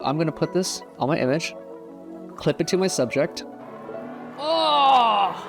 I'm gonna put this on my image, clip it to my subject. Oh!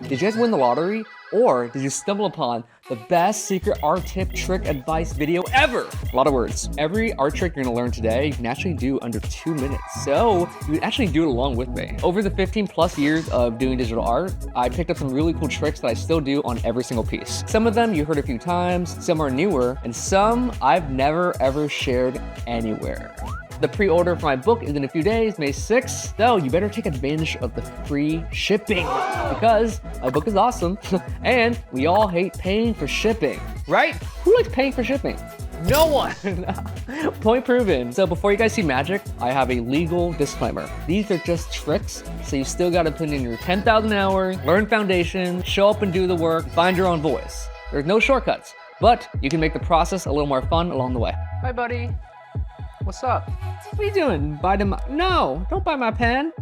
Did you guys win the lottery? Or did you stumble upon the best secret art tip, trick, advice video ever? A lot of words. Every art trick you're gonna learn today, you can actually do under 2 minutes. So you can actually do it along with me. Over the 15+ years of doing digital art, I picked up some really cool tricks that I still do on every single piece. Some of them you heard a few times, some are newer, and some I've never ever shared anywhere. The pre-order for my book is in a few days, May 6th, so you better take advantage of the free shipping because my book is awesome and we all hate paying for shipping, right? Who likes paying for shipping? No one. Point proven. So before you guys see magic, I have a legal disclaimer. These are just tricks, so you still gotta put in your 10,000 hours, learn foundation, show up and do the work, find your own voice. There's no shortcuts, but you can make the process a little more fun along the way. Hi, buddy. What's up? What are you doing? No, don't buy my pen.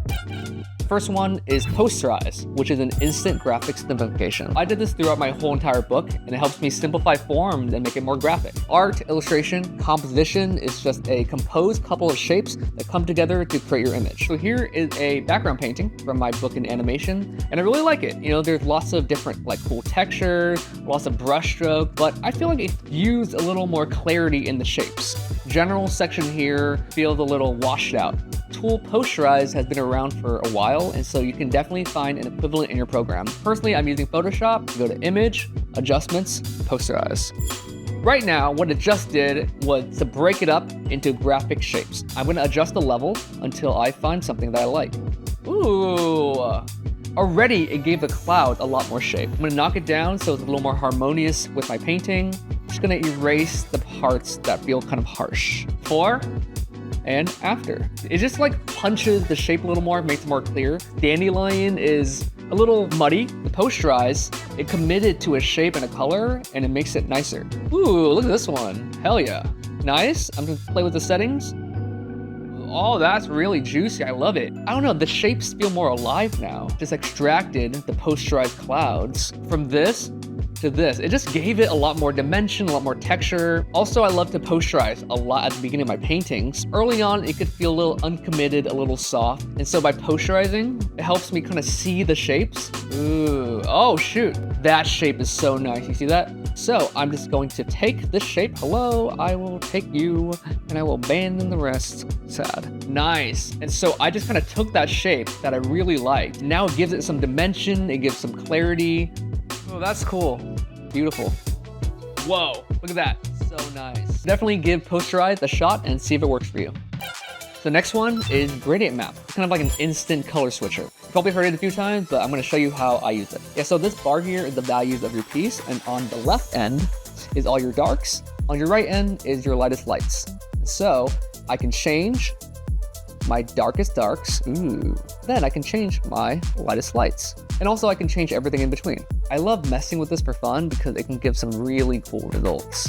First one is Posterize, which is an instant graphics simplification. I did this throughout my whole entire book, and it helps me simplify forms and make it more graphic. Art, illustration, composition is just a composed couple of shapes that come together to create your image. So here is a background painting from my book in animation, and I really like it. You know, there's lots of different like cool textures, lots of brush stroke, but I feel like it used a little more clarity in the shapes. General section here feels a little washed out. Tool Posterize has been around for a while, and so you can definitely find an equivalent in your program. Personally, I'm using Photoshop. You go to Image, Adjustments, Posterize. Right now, what it just did was to break it up into graphic shapes. I'm gonna adjust the level until I find something that I like. Ooh. Already, it gave the cloud a lot more shape. I'm gonna knock it down so it's a little more harmonious with my painting. I'm just gonna erase the parts that feel kind of harsh. Before and after. It just like punches the shape a little more, makes it more clear. Dandelion is a little muddy. The Posterize, it committed to a shape and a color, and it makes it nicer. Ooh, look at this one. Hell yeah. Nice. I'm gonna play with the settings. Oh, that's really juicy. I love it. I don't know, the shapes feel more alive now. Just extracted the Posterized clouds from this to this. It just gave it a lot more dimension, a lot more texture. Also, I love to posterize a lot at the beginning of my paintings. Early on, it could feel a little uncommitted, a little soft. And so by posterizing, it helps me kind of see the shapes. Ooh, oh shoot. That shape is so nice, you see that? So I'm just going to take this shape. Hello, I will take you and I will abandon the rest. Sad. Nice. And so I just kind of took that shape that I really liked. Now it gives it some dimension, it gives some clarity. Oh, that's cool. Beautiful. Whoa, look at that. So nice. Definitely give Posterize a shot and see if it works for you. The next one is Gradient Map. It's kind of like an instant color switcher. You've probably heard it a few times, but I'm going to show you how I use it. Yeah, so this bar here is the values of your piece, and on the left end is all your darks. On your right end is your lightest lights. So I can change my darkest darks. Ooh. Then I can change my lightest lights. And also I can change everything in between. I love messing with this for fun because it can give some really cool results.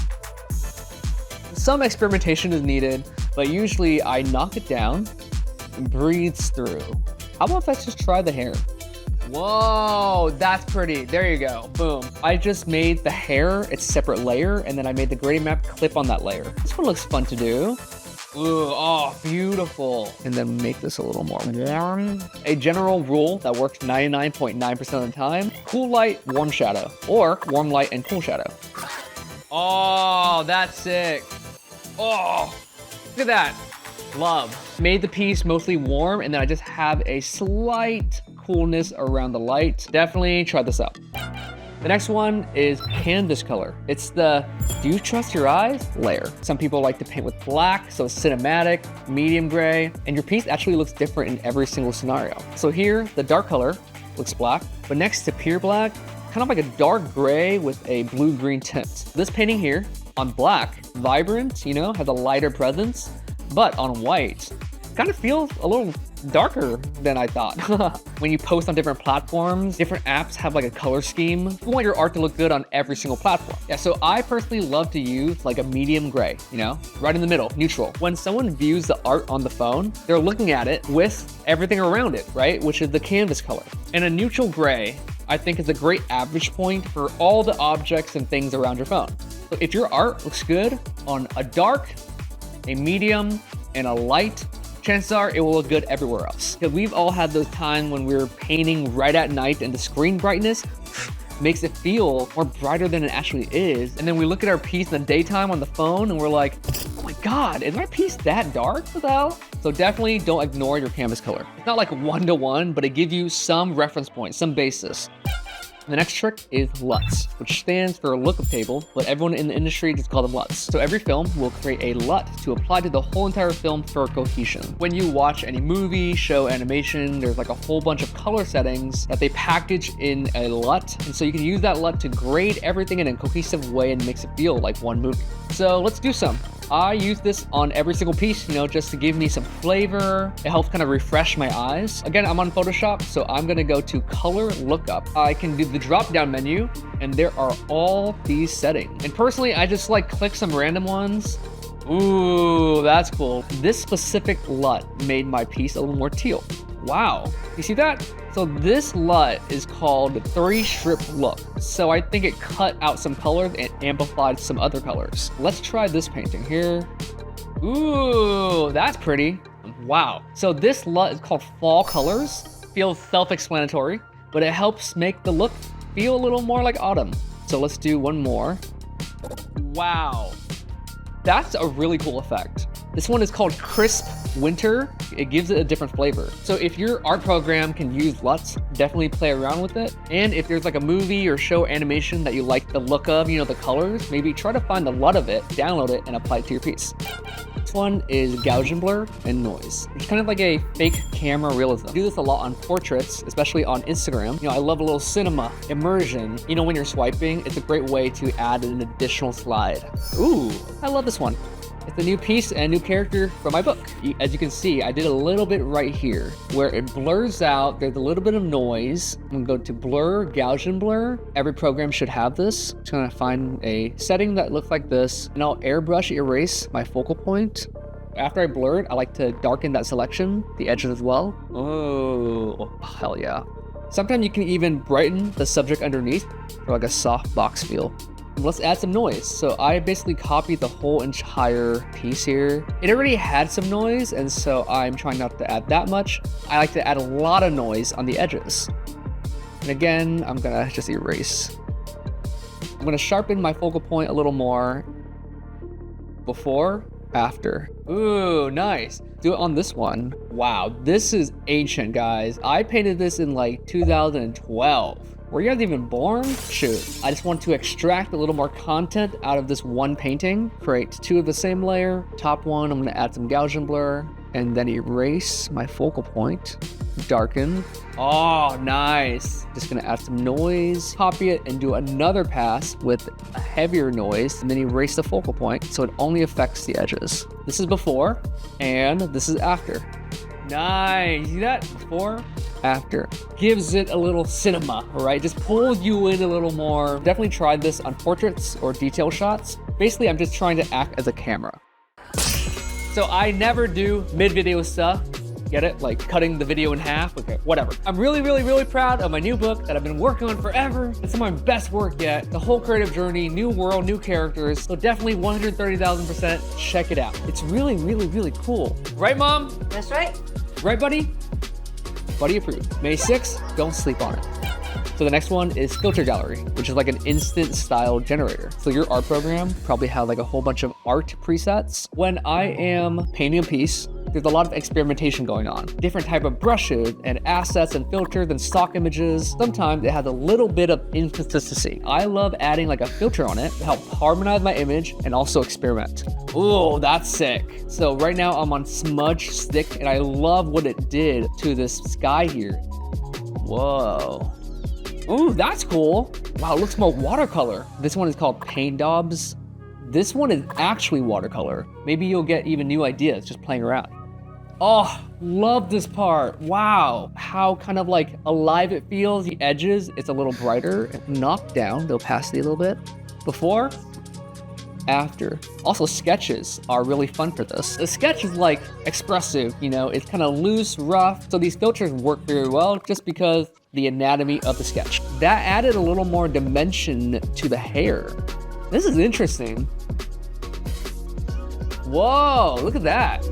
Some experimentation is needed, but usually I knock it down and breathes through. How about if I just try the hair? Whoa, that's pretty. There you go, boom. I just made the hair its separate layer, and then I made the gradient map clip on that layer. This one looks fun to do. Ooh, oh, beautiful. And then make this a little more warm. A general rule that works 99.9% of the time, cool light, warm shadow, or warm light and cool shadow. Oh, that's sick. Oh, look at that. Love. Made the piece mostly warm, and then I just have a slight coolness around the light. Definitely try this out. The next one is canvas color. It's the do you trust your eyes layer. Some people like to paint with black, so it's cinematic, medium gray, and your piece actually looks different in every single scenario. So here, the dark color looks black, but next to pure black, kind of like a dark gray with a blue-green tint. This painting here on black, vibrant, you know, has a lighter presence, but on white, kind of feels a little darker than I thought. When you post on different platforms, different apps have like a color scheme. You want your art to look good on every single platform. Yeah, so I personally love to use like a medium gray, you know, right in the middle, neutral. When someone views the art on the phone, they're looking at it with everything around it, right? Which is the canvas color. And a neutral gray, I think, is a great average point for all the objects and things around your phone. So if your art looks good on a dark a medium, and a light, chances are it will look good everywhere else. Because we've all had those times when we're painting right at night and the screen brightness makes it feel more brighter than it actually is. And then we look at our piece in the daytime on the phone and we're like, oh my God, is my piece that dark? What the hell? So definitely don't ignore your canvas color. It's not like one-to-one, but it gives you some reference points, some basis. The next trick is LUTs, which stands for lookup table, but everyone in the industry just call them LUTs. So every film will create a LUT to apply to the whole entire film for cohesion. When you watch any movie, show, animation, there's like a whole bunch of color settings that they package in a LUT. And so you can use that LUT to grade everything in a cohesive way and makes it feel like one movie. So let's do some. I use this on every single piece, just to give me some flavor. It helps kind of refresh my eyes. Again, I'm on Photoshop, so I'm gonna go to color lookup. I can do the drop-down menu, and there are all these settings. And personally, I just like click some random ones. Ooh, that's cool. This specific LUT made my piece a little more teal. Wow, you see that? So this LUT is called 3-strip look. So I think it cut out some colors and amplified some other colors. Let's try this painting here. Ooh, that's pretty. Wow. So this LUT is called Fall Colors. Feels self-explanatory, but it helps make the look feel a little more like autumn. So let's do one more. Wow. That's a really cool effect. This one is called Crisp Winter. It gives it a different flavor. So if your art program can use LUTs, definitely play around with it. And if there's like a movie or show animation that you like the look of, the colors, maybe try to find the LUT of it, download it, and apply it to your piece. This one is Gaussian Blur Noise. It's kind of like a fake camera realism. I do this a lot on portraits, especially on Instagram. I love a little cinema, immersion. When you're swiping, it's a great way to add an additional slide. Ooh, I love this one. It's a new piece and a new character from my book. As you can see, I did a little bit right here where it blurs out. There's a little bit of noise. I'm gonna go to blur, Gaussian blur. Every program should have this. I'm just gonna find a setting that looks like this, and I'll airbrush erase my focal point. After I blur it, I like to darken that selection, the edges as well. Oh, hell yeah. Sometimes you can even brighten the subject underneath for like a soft box feel. Let's add some noise. So I basically copied the whole entire piece here. It already had some noise, and so I'm trying not to add that much. I like to add a lot of noise on the edges. And again, I'm gonna just erase. I'm gonna sharpen my focal point a little more. Before, after. Ooh, nice. Do it on this one. Wow, this is ancient, guys. I painted this in like 2012. Were you guys even born? Shoot. I just want to extract a little more content out of this one painting. Create 2 of the same layer. Top one, I'm gonna add some Gaussian blur and then erase my focal point. Darken. Oh, nice. Just gonna add some noise, copy it and do another pass with a heavier noise and then erase the focal point so it only affects the edges. This is before and this is after. Nice, see that? Before, after. Gives it a little cinema, right? Just pulls you in a little more. Definitely tried this on portraits or detail shots. Basically, I'm just trying to act as a camera. So I never do mid-video stuff. Get it? Like cutting the video in half? Okay, whatever. I'm really, really, really proud of my new book that I've been working on forever. It's some of my best work yet. The whole creative journey, new world, new characters. So definitely 130,000% check it out. It's really, really, really cool. Right, Mom? That's right. Right, buddy? Buddy approved. May 6th, don't sleep on it. So the next one is Filter Gallery, which is like an instant style generator. So your art program probably has like a whole bunch of art presets. When I am painting a piece, there's a lot of experimentation going on. Different type of brushes and assets and filters and stock images. Sometimes it has a little bit of inconsistency. I love adding like a filter on it to help harmonize my image and also experiment. Ooh, that's sick. So right now I'm on Smudge Stick and I love what it did to this sky here. Whoa. Ooh, that's cool. Wow, it looks more watercolor. This one is called Paint Daubs. This one is actually watercolor. Maybe you'll get even new ideas just playing around. Oh, love this part. Wow, how kind of like alive it feels. The edges, it's a little brighter. Knocked down the opacity a little bit. Before, after. Also, sketches are really fun for this. The sketch is like expressive, it's kind of loose, rough. So these filters work very well just because the anatomy of the sketch. That added a little more dimension to the hair. This is interesting. Whoa, look at that.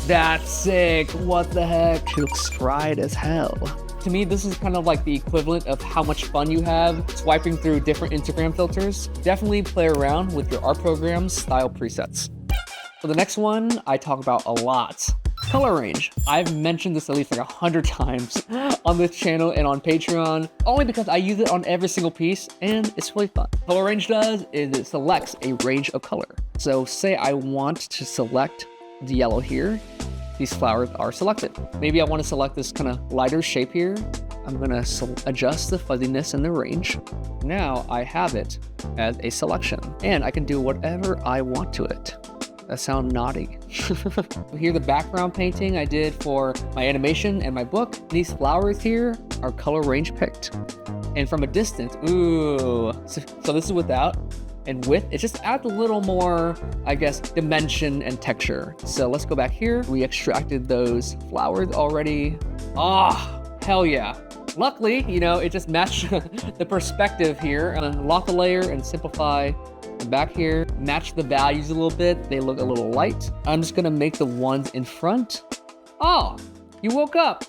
That's sick. What the heck? She looks fried as hell. To me, this is kind of like the equivalent of how much fun you have swiping through different Instagram filters. Definitely play around with your art program's style presets. For the next one, I talk about a lot. Color range. I've mentioned this at least like 100 times on this channel and on Patreon, only because I use it on every single piece and it's really fun. Color range does is it selects a range of color. So say I want to select the yellow here. These flowers are selected. Maybe I want to select this kind of lighter shape here. I'm gonna adjust the fuzziness and the range. Now I have it as a selection and I can do whatever I want to it. That sounds naughty. Here, the background painting I did for my animation and my book. These flowers here are color range picked. And from a distance, ooh. So this is without. And with, it just adds a little more, I guess, dimension and texture. So let's go back here. We extracted those flowers already. Ah, hell yeah. Luckily, you know, it just matched the perspective here. And then lock the layer and simplify. And back here, match the values a little bit. They look a little light. I'm just gonna make the ones in front. Oh, you woke up.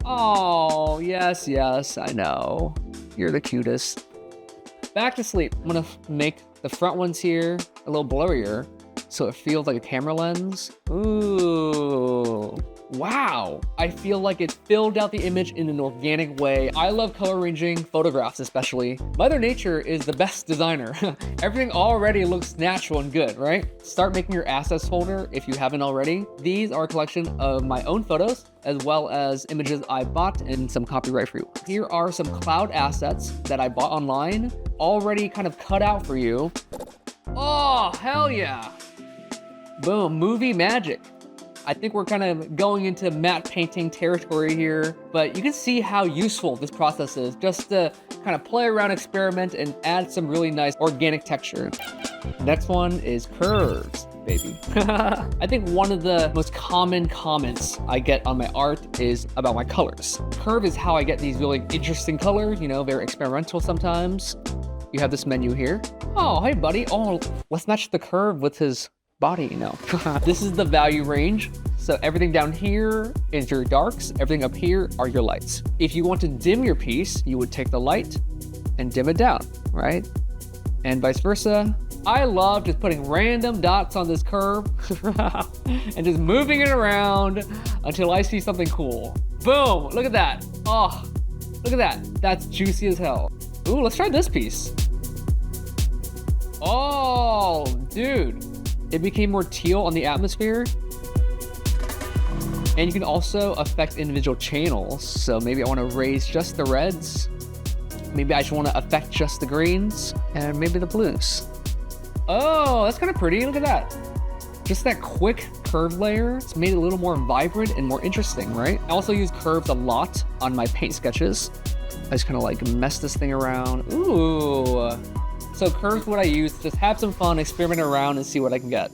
Oh, yes, I know. You're the cutest. Back to sleep. I'm gonna make the front ones here a little blurrier so it feels like a camera lens. Ooh, wow. I feel like it filled out the image in an organic way. I love color ranging photographs especially. Mother Nature is the best designer. Everything already looks natural and good, right? Start making your assets folder if you haven't already. These are a collection of my own photos as well as images I bought and some copyright free. Here are some cloud assets that I bought online, already kind of cut out for you. Oh, hell yeah. Boom, movie magic. I think we're kind of going into matte painting territory here, but you can see how useful this process is just to kind of play around, experiment, and add some really nice organic texture. Next one is curves, baby. I think one of the most common comments I get on my art is about my colors. Curve is how I get these really interesting colors, you know, very experimental sometimes. You have this menu here. Oh, hey buddy. Oh, let's match the curve with his body, you know. This is the value range. So everything down here is your darks, everything up here are your lights. If you want to dim your piece, you would take the light and dim it down, right? And vice versa. I love just putting random dots on this curve and just moving it around until I see something cool. Boom, look at that. Oh, look at that. That's juicy as hell. Ooh, let's try this piece. Oh, dude. It became more teal on the atmosphere. And you can also affect individual channels. So maybe I want to raise just the reds. Maybe I just want to affect just the greens and maybe the blues. Oh, that's kind of pretty. Look at that. Just that quick curve layer. It's made it a little more vibrant and more interesting, right? I also use curves a lot on my paint sketches. I just kind of like mess this thing around. Ooh. So curves, what I use, just have some fun, experiment around and see what I can get.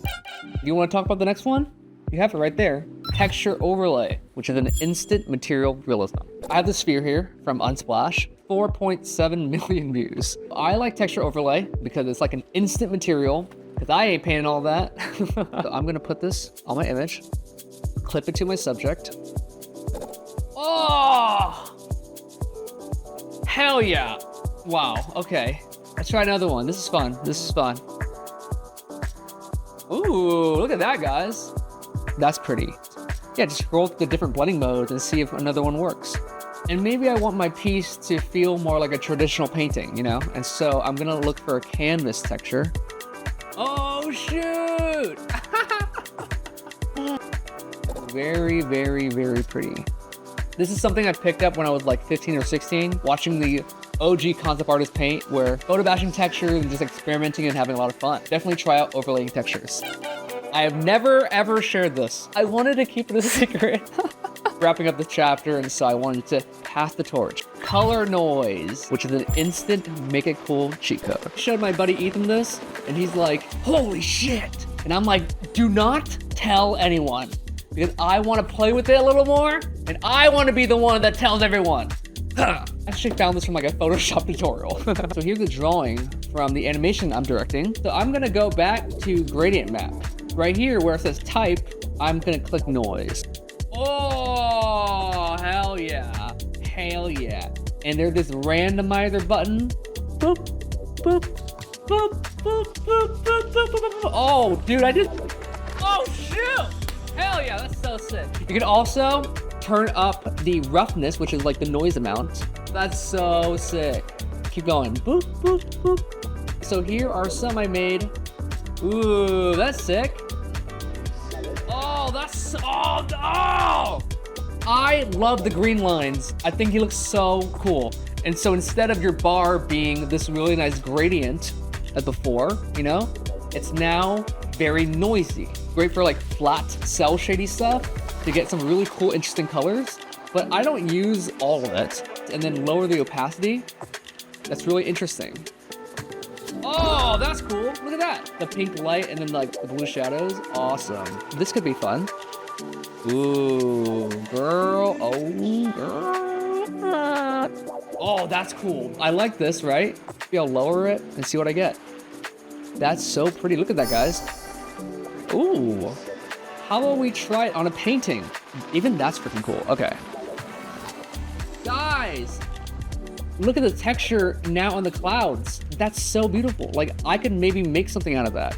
You want to talk about the next one? You have it right there. Texture overlay, which is an instant material realism. I have the sphere here from Unsplash, 4.7 million views. I like texture overlay because it's like an instant material, because I ain't painting all that. So I'm gonna put this on my image, clip it to my subject. Oh! Hell yeah. Wow, okay. Let's try another one. This is fun. This is fun. Ooh, look at that, guys. That's pretty. Yeah, just scroll through the different blending modes and see if another one works. And maybe I want my piece to feel more like a traditional painting, you know? And so I'm gonna look for a canvas texture. Oh, shoot! Very, very, very pretty. This is something I picked up when I was like 15 or 16, watching the OG concept artists paint, where photo bashing textures and just experimenting and having a lot of fun. Definitely try out overlaying textures. I have never ever shared this. I wanted to keep it a secret. Wrapping up the chapter, and so I wanted to pass the torch. Color noise, which is an instant make it cool cheat code. I showed my buddy Ethan this, and he's like, holy shit. And I'm like, do not tell anyone, because I want to play with it a little more, and I want to be the one that tells everyone. I actually found this from like a Photoshop tutorial. So here's the drawing from the animation I'm directing. So I'm gonna go back to gradient map. Right here where it says type, I'm gonna click noise. Oh, hell yeah. Hell yeah. And there's this randomizer button. Boop, boop, boop, boop, boop, boop, boop, boop. Oh, dude, oh, shoot. Hell yeah, that's so sick. You can also turn up the roughness, which is like the noise amount. That's so sick. Keep going. Boop, boop, boop. So here are some I made. Ooh, that's sick. Oh, I love the green lines. I think he looks so cool. And so instead of your bar being this really nice gradient as before, you know, it's now very noisy. Great for like flat cell shady stuff to get some really cool, interesting colors. But I don't use all of it. And then lower the opacity. That's really interesting. Oh, that's cool. Look at that. The pink light and then like the blue shadows. Awesome. This could be fun. Ooh, girl. Oh, girl. Oh, that's cool. I like this, right? Maybe I'll lower it and see what I get. That's so pretty. Look at that, guys. Ooh. How about we try it on a painting? Even that's freaking cool. Okay. Guys, look at the texture now on the clouds. That's so beautiful. Like, I could maybe make something out of that.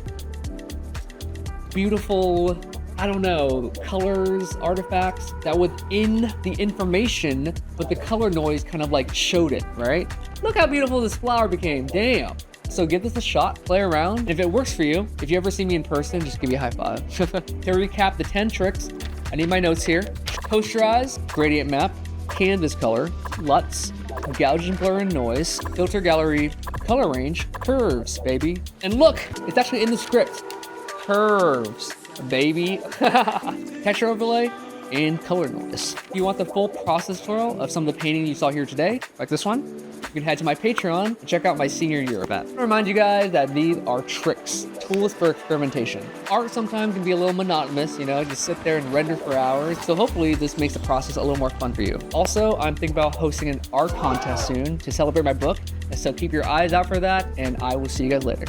Beautiful, I don't know, colors, artifacts that within the information, but the color noise kind of like showed it, right? Look how beautiful this flower became. Damn. So give this a shot, play around. And if it works for you, if you ever see me in person, just give me a high five. To recap the 10 tricks, I need my notes here. Posterize, gradient map, canvas color, LUTs, Gaussian Blur Noise, filter gallery, color range, curves, baby. And look, it's actually in the script. Curves, baby. Texture overlay and color noise. If you want the full process tutorial of some of the painting you saw here today, like this one, you can head to my Patreon and check out my senior year event. I want to remind you guys that these are tricks, tools for experimentation. Art sometimes can be a little monotonous, you know, just sit there and render for hours. So hopefully this makes the process a little more fun for you. Also, I'm thinking about hosting an art contest soon to celebrate my book. So keep your eyes out for that, and I will see you guys later.